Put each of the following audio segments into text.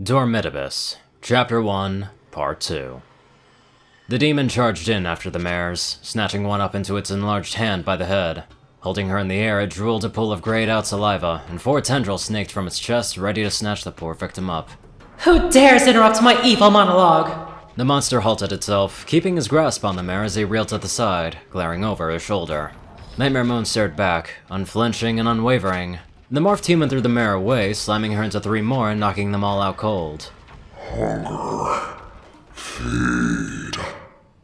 Dormitabis, Chapter 1, Part 2. The demon charged in after the mares, snatching one up into its enlarged hand by the head. Holding her in the air, it drooled a pool of grayed-out saliva, and 4 tendrils snaked from its chest, ready to snatch the poor victim up. Who dares interrupt my evil monologue? The monster halted itself, keeping his grasp on the mare as he reeled to the side, glaring over his shoulder. Nightmare Moon stared back, unflinching and unwavering. The morphed human threw the mare away, slamming her into 3 more and knocking them all out cold. Hunger. Feed.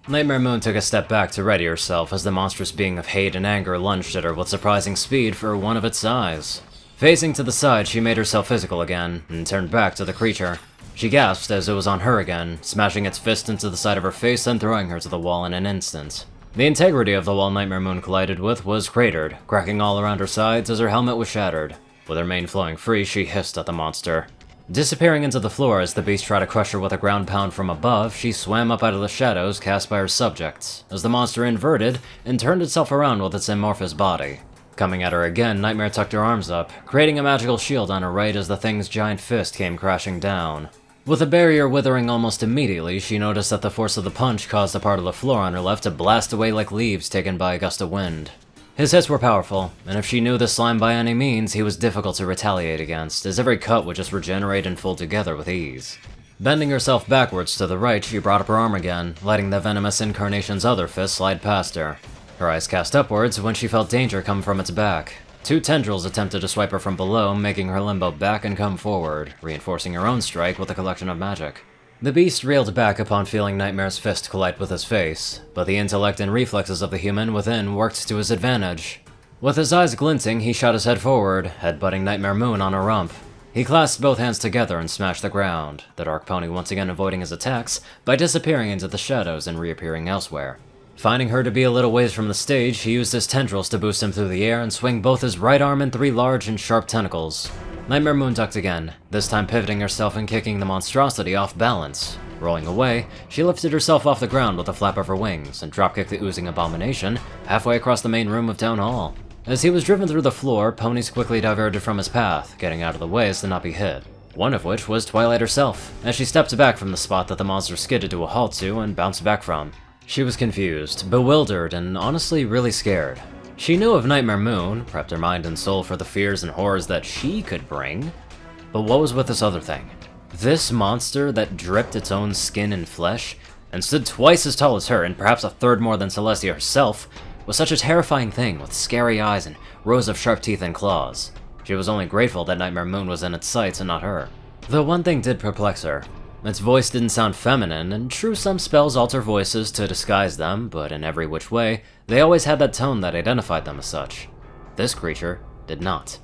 Nightmare Moon took a step back to ready herself as the monstrous being of hate and anger lunged at her with surprising speed for one of its size. Facing to the side, she made herself physical again, and turned back to the creature. She gasped as it was on her again, smashing its fist into the side of her face and throwing her to the wall in an instant. The integrity of the wall Nightmare Moon collided with was cratered, cracking all around her sides as her helmet was shattered. With her mane flowing free, she hissed at the monster. Disappearing into the floor as the beast tried to crush her with a ground pound from above, she swam up out of the shadows cast by her subjects, as the monster inverted and turned itself around with its amorphous body. Coming at her again, Nightmare tucked her arms up, creating a magical shield on her right as the thing's giant fist came crashing down. With the barrier withering almost immediately, she noticed that the force of the punch caused a part of the floor on her left to blast away like leaves taken by a gust of wind. His hits were powerful, and if she knew the slime by any means, he was difficult to retaliate against, as every cut would just regenerate and fold together with ease. Bending herself backwards to the right, she brought up her arm again, letting the venomous incarnation's other fist slide past her. Her eyes cast upwards when she felt danger come from its back. 2 tendrils attempted to swipe her from below, making her limbo back and come forward, reinforcing her own strike with a collection of magic. The beast reeled back upon feeling Nightmare's fist collide with his face, but the intellect and reflexes of the human within worked to his advantage. With his eyes glinting, he shot his head forward, headbutting Nightmare Moon on her rump. He clasped both hands together and smashed the ground, the dark pony once again avoiding his attacks by disappearing into the shadows and reappearing elsewhere. Finding her to be a little ways from the stage, he used his tendrils to boost him through the air and swing both his right arm and 3 large and sharp tentacles. Nightmare Moon ducked again, this time pivoting herself and kicking the monstrosity off balance. Rolling away, she lifted herself off the ground with a flap of her wings and dropkicked the oozing abomination halfway across the main room of Town Hall. As he was driven through the floor, ponies quickly diverted from his path, getting out of the way as to not be hit. One of which was Twilight herself, as she stepped back from the spot that the monster skidded to a halt to and bounced back from. She was confused, bewildered, and honestly really scared. She knew of Nightmare Moon, prepped her mind and soul for the fears and horrors that she could bring. But what was with this other thing? This monster that dripped its own skin and flesh, and stood twice as tall as her, and perhaps a third more than Celestia herself, was such a terrifying thing with scary eyes and rows of sharp teeth and claws. She was only grateful that Nightmare Moon was in its sights and not her. Though one thing did perplex her. Its voice didn't sound feminine, and true, some spells alter voices to disguise them, but in every which way, they always had that tone that identified them as such. This creature did not.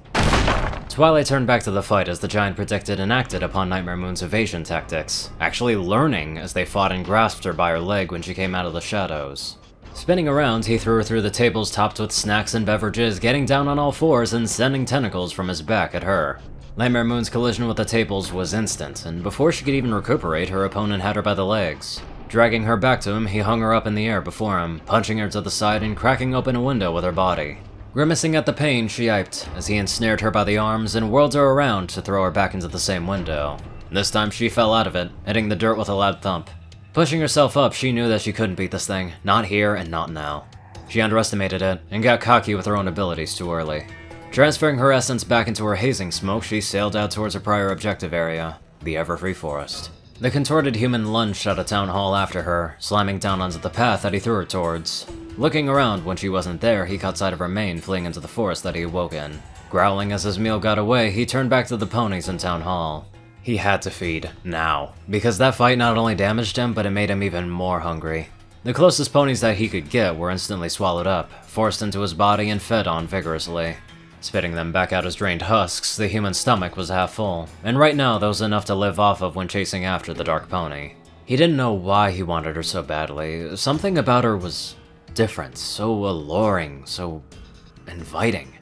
Twilight turned back to the fight as the giant predicted and acted upon Nightmare Moon's evasion tactics, actually learning as they fought and grasped her by her leg when she came out of the shadows. Spinning around, he threw her through the tables topped with snacks and beverages, getting down on all fours and sending tentacles from his back at her. Nightmare Moon's collision with the tables was instant, and before she could even recuperate, her opponent had her by the legs. Dragging her back to him, he hung her up in the air before him, punching her to the side and cracking open a window with her body. Grimacing at the pain, she yiped, as he ensnared her by the arms and whirled her around to throw her back into the same window. This time she fell out of it, hitting the dirt with a loud thump. Pushing herself up, she knew that she couldn't beat this thing, not here and not now. She underestimated it, and got cocky with her own abilities too early. Transferring her essence back into her hazing smoke, she sailed out towards her prior objective area, the Everfree Forest. The contorted human lunged out of Town Hall after her, slamming down onto the path that he threw her towards. Looking around when she wasn't there, he caught sight of her mane fleeing into the forest that he awoke in. Growling as his meal got away, he turned back to the ponies in Town Hall. He had to feed, now, because that fight not only damaged him, but it made him even more hungry. The closest ponies that he could get were instantly swallowed up, forced into his body and fed on vigorously. Spitting them back out as drained husks, the human stomach was half full, and right now that was enough to live off of when chasing after the dark pony. He didn't know why he wanted her so badly. Something about her was different, so alluring, so inviting.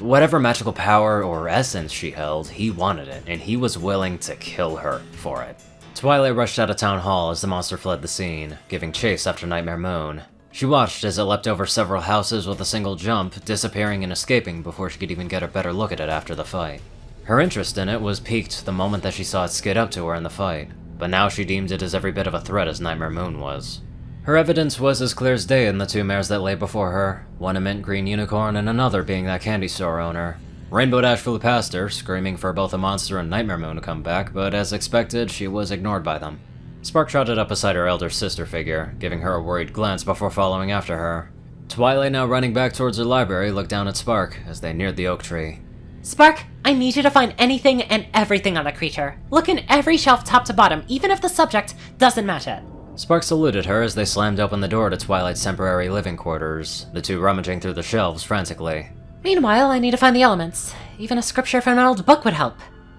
Whatever magical power or essence she held, he wanted it, and he was willing to kill her for it. Twilight rushed out of Town Hall as the monster fled the scene, giving chase after Nightmare Moon. She watched as it leapt over several houses with a single jump, disappearing and escaping before she could even get a better look at it after the fight. Her interest in it was piqued the moment that she saw it skid up to her in the fight, but now she deemed it as every bit of a threat as Nightmare Moon was. Her evidence was as clear as day in the two mares that lay before her, one a mint green unicorn and another being that candy store owner. Rainbow Dash flew past her, screaming for both the monster and Nightmare Moon to come back, but as expected, she was ignored by them. Spark trotted up beside her elder sister figure, giving her a worried glance before following after her. Twilight, now running back towards her library, looked down at Spark as they neared the oak tree. Spark, I need you to find anything and everything on the creature. Look in every shelf top to bottom, even if the subject doesn't match it. Spark saluted her as they slammed open the door to Twilight's temporary living quarters, the two rummaging through the shelves frantically. Meanwhile, I need to find the elements. Even a scripture from an old book would help.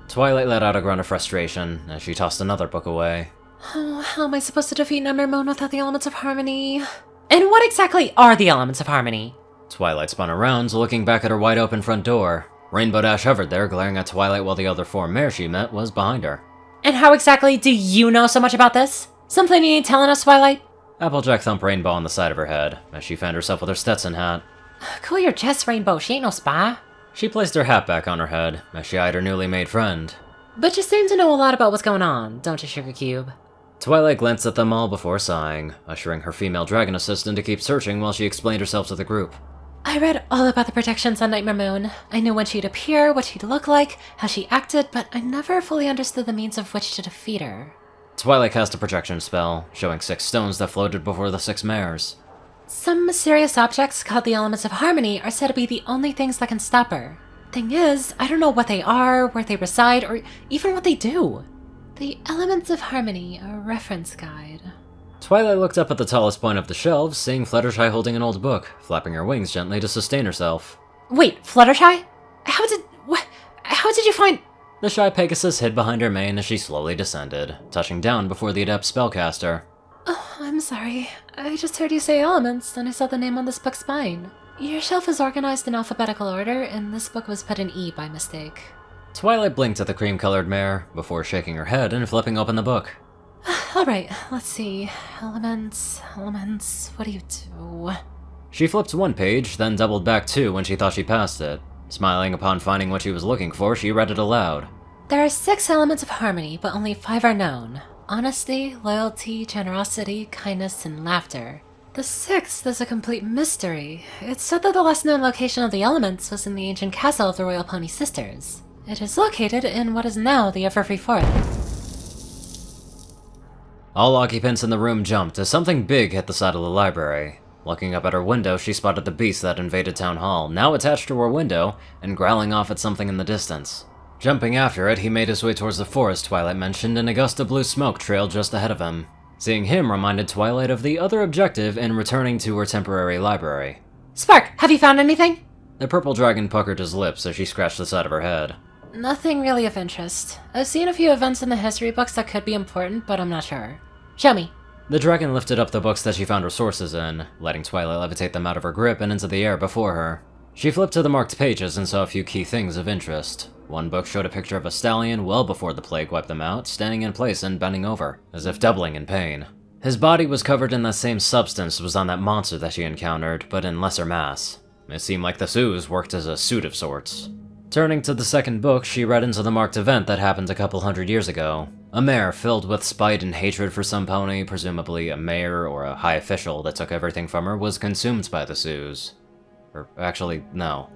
Twilight let out a grunt of frustration as she tossed another book away. Oh, how am I supposed to defeat Nightmare Moon without the elements of harmony? And what exactly are the elements of harmony? Twilight spun around, looking back at her wide-open front door. Rainbow Dash hovered there, glaring at Twilight while the other four mares she met was behind her. And how exactly do you know so much about this? Something you ain't telling us, Twilight? Applejack thumped Rainbow on the side of her head as she fanned herself with her Stetson hat. Cool your jets, Rainbow. She ain't no spy. She placed her hat back on her head as she eyed her newly made friend. But you seem to know a lot about what's going on, don't you, Sugar Cube? Twilight glanced at them all before sighing, ushering her female dragon assistant to keep searching while she explained herself to the group. I read all about the protections on Nightmare Moon. I knew when she'd appear, what she'd look like, how she acted, but I never fully understood the means of which to defeat her. Twilight cast a projection spell, showing 6 stones that floated before the 6 mares. Some mysterious objects called the Elements of Harmony are said to be the only things that can stop her. Thing is, I don't know what they are, where they reside, or even what they do. The Elements of Harmony, a reference guide. Twilight looked up at the tallest point of the shelves, seeing Fluttershy holding an old book, flapping her wings gently to sustain herself. Wait, Fluttershy? How did you find— The shy Pegasus hid behind her mane as she slowly descended, touching down before the adept spellcaster. Oh, I'm sorry. I just heard you say elements, then I saw the name on this book's spine. Your shelf is organized in alphabetical order, and this book was put in E by mistake. Twilight blinked at the cream-colored mare, before shaking her head and flipping open the book. Alright, let's see. Elements, what do you do? She flipped one page, then doubled back 2 when she thought she passed it. Smiling upon finding what she was looking for, she read it aloud. There are 6 elements of harmony, but only 5 are known. Honesty, loyalty, generosity, kindness, and laughter. The 6th is a complete mystery. It's said that the last known location of the elements was in the ancient castle of the Royal Pony Sisters. It is located in what is now the Everfree Forest. All occupants in the room jumped as something big hit the side of the library. Looking up at her window, she spotted the beast that invaded Town Hall, now attached to her window, and growling off at something in the distance. Jumping after it, he made his way towards the forest Twilight mentioned, and a gust of blue smoke trailed just ahead of him. Seeing him reminded Twilight of the other objective in returning to her temporary library. Spark, have you found anything? The purple dragon puckered his lips as she scratched the side of her head. Nothing really of interest. I've seen a few events in the history books that could be important, but I'm not sure. Show me. The dragon lifted up the books that she found her sources in, letting Twilight levitate them out of her grip and into the air before her. She flipped to the marked pages and saw a few key things of interest. One book showed a picture of a stallion well before the plague wiped them out, standing in place and bending over, as if doubling in pain. His body was covered in the same substance was on that monster that she encountered, but in lesser mass. It seemed like this ooze worked as a suit of sorts. Turning to the second book, she read into the marked event that happened a couple hundred years ago. A mare filled with spite and hatred for some pony, presumably a mayor or a high official that took everything from her, was consumed by the ooze. Or actually, no.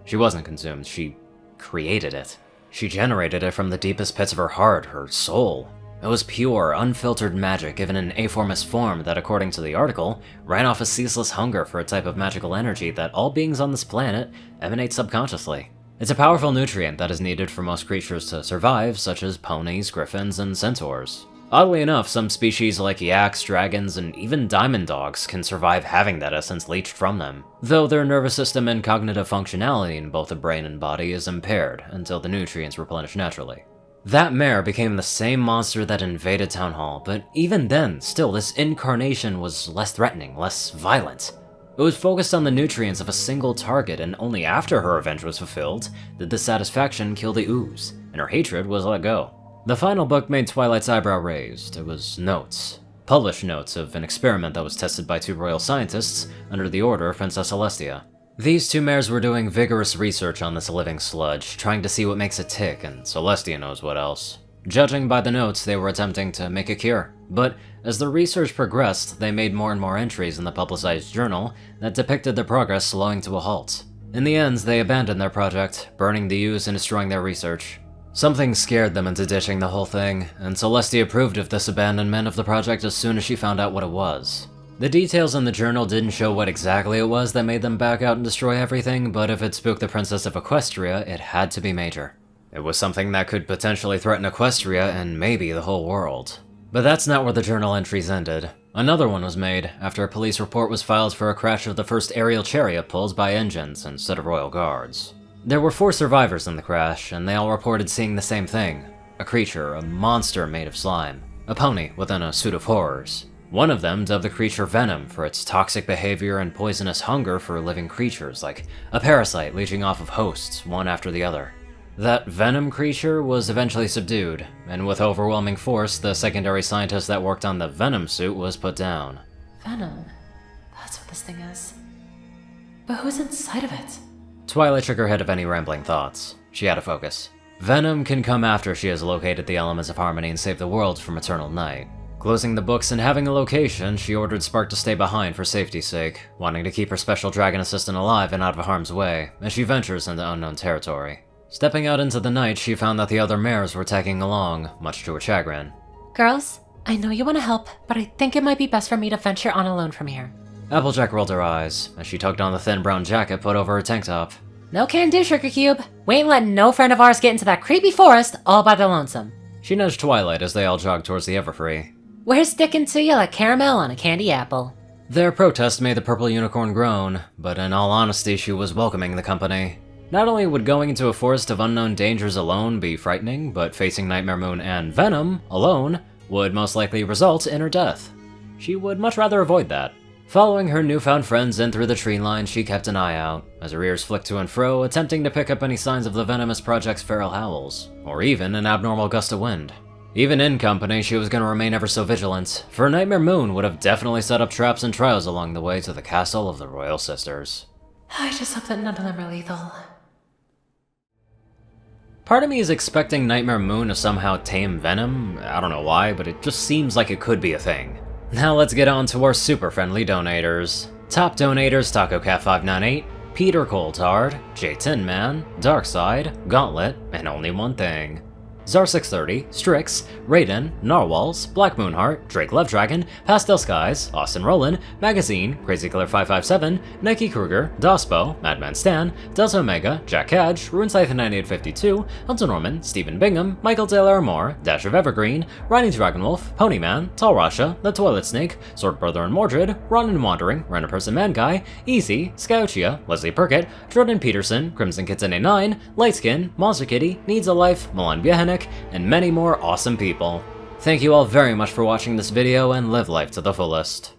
She wasn't consumed, she created it. She generated it from the deepest pits of her heart, her soul. It was pure, unfiltered magic given in aformous form that, according to the article, ran off a ceaseless hunger for a type of magical energy that all beings on this planet emanate subconsciously. It's a powerful nutrient that is needed for most creatures to survive, such as ponies, griffins, and centaurs. Oddly enough, some species like yaks, dragons, and even diamond dogs can survive having that essence leached from them, though their nervous system and cognitive functionality in both the brain and body is impaired until the nutrients replenish naturally. That mare became the same monster that invaded Town Hall, but even then, still, this incarnation was less threatening, less violent. It was focused on the nutrients of a single target, and only after her revenge was fulfilled did the satisfaction kill the ooze, and her hatred was let go. The final book made Twilight's eyebrow raised. It was notes. Published notes of an experiment that was tested by 2 royal scientists under the order of Princess Celestia. These two mares were doing vigorous research on this living sludge, trying to see what makes it tick, and Celestia knows what else. Judging by the notes, they were attempting to make a cure, but as the research progressed, they made more and more entries in the publicized journal that depicted their progress slowing to a halt. In the end, they abandoned their project, burning the use and destroying their research. Something scared them into ditching the whole thing, and Celestia approved of this abandonment of the project as soon as she found out what it was. The details in the journal didn't show what exactly it was that made them back out and destroy everything, but if it spooked the Princess of Equestria, it had to be major. It was something that could potentially threaten Equestria and maybe the whole world. But that's not where the journal entries ended. Another one was made after a police report was filed for a crash of the first aerial chariot pulled by engines instead of royal guards. There were 4 survivors in the crash, and they all reported seeing the same thing. A creature, a monster made of slime. A pony within a suit of horrors. One of them dubbed the creature Venom for its toxic behavior and poisonous hunger for living creatures, like a parasite leeching off of hosts, one after the other. That Venom creature was eventually subdued, and with overwhelming force, the secondary scientist that worked on the Venom suit was put down. Venom? That's what this thing is. But who's inside of it? Twilight shook her head of any rambling thoughts. She had to focus. Venom can come after she has located the elements of harmony and saved the world from eternal night. Closing the books and having a location, she ordered Spark to stay behind for safety's sake, wanting to keep her special dragon assistant alive and out of harm's way, as she ventures into unknown territory. Stepping out into the night, she found that the other mares were tagging along, much to her chagrin. Girls, I know you want to help, but I think it might be best for me to venture on alone from here. Applejack rolled her eyes, as she tugged on the thin brown jacket put over her tank top. No can do, Sugar Cube. We ain't letting no friend of ours get into that creepy forest all by the lonesome. She nudged Twilight as they all jogged towards the Everfree. We're sticking to you like caramel on a candy apple. Their protest made the purple unicorn groan, but in all honesty she was welcoming the company. Not only would going into a forest of unknown dangers alone be frightening, but facing Nightmare Moon and Venom, alone, would most likely result in her death. She would much rather avoid that. Following her newfound friends in through the tree line, she kept an eye out, as her ears flicked to and fro, attempting to pick up any signs of the venomous project's feral howls, or even an abnormal gust of wind. Even in company, she was going to remain ever so vigilant, for Nightmare Moon would have definitely set up traps and trials along the way to the castle of the Royal Sisters. I just hope that none of them are lethal. Part of me is expecting Nightmare Moon to somehow tame Venom. I don't know why, but it just seems like it could be a thing. Now let's get on to our super friendly donators. Top donators: TacoCat598, Peter Coulthard, J Tinman, Darkside, Gauntlet, and Only One Thing. Zar630, Strix, Raiden, Narwhals, Black Moonheart, Drake Lovedragon, Pastel Skies, Austin Roland, Magazine, CrazyKiller557, Nike Kruger, Dospo, Madman Stan, Delta Omega, Jack Cadge, RuneScythe9852, Hunter Norman, Stephen Bingham, Michael Taylor Moore, Dash of Evergreen, Riding Dragonwolf, Ponyman, Tall Rasha, The Toilet Snake, Sword Brother and Mordred, Ron and Wandering, Random Person Man Guy, Easy, Skyuchia, Leslie Perkett, Jordan Peterson, Crimson Kitten A9, Lightskin, Monster Kitty, Needs a Life, Milan Biehenek, and many more awesome people. Thank you all very much for watching this video, and live life to the fullest.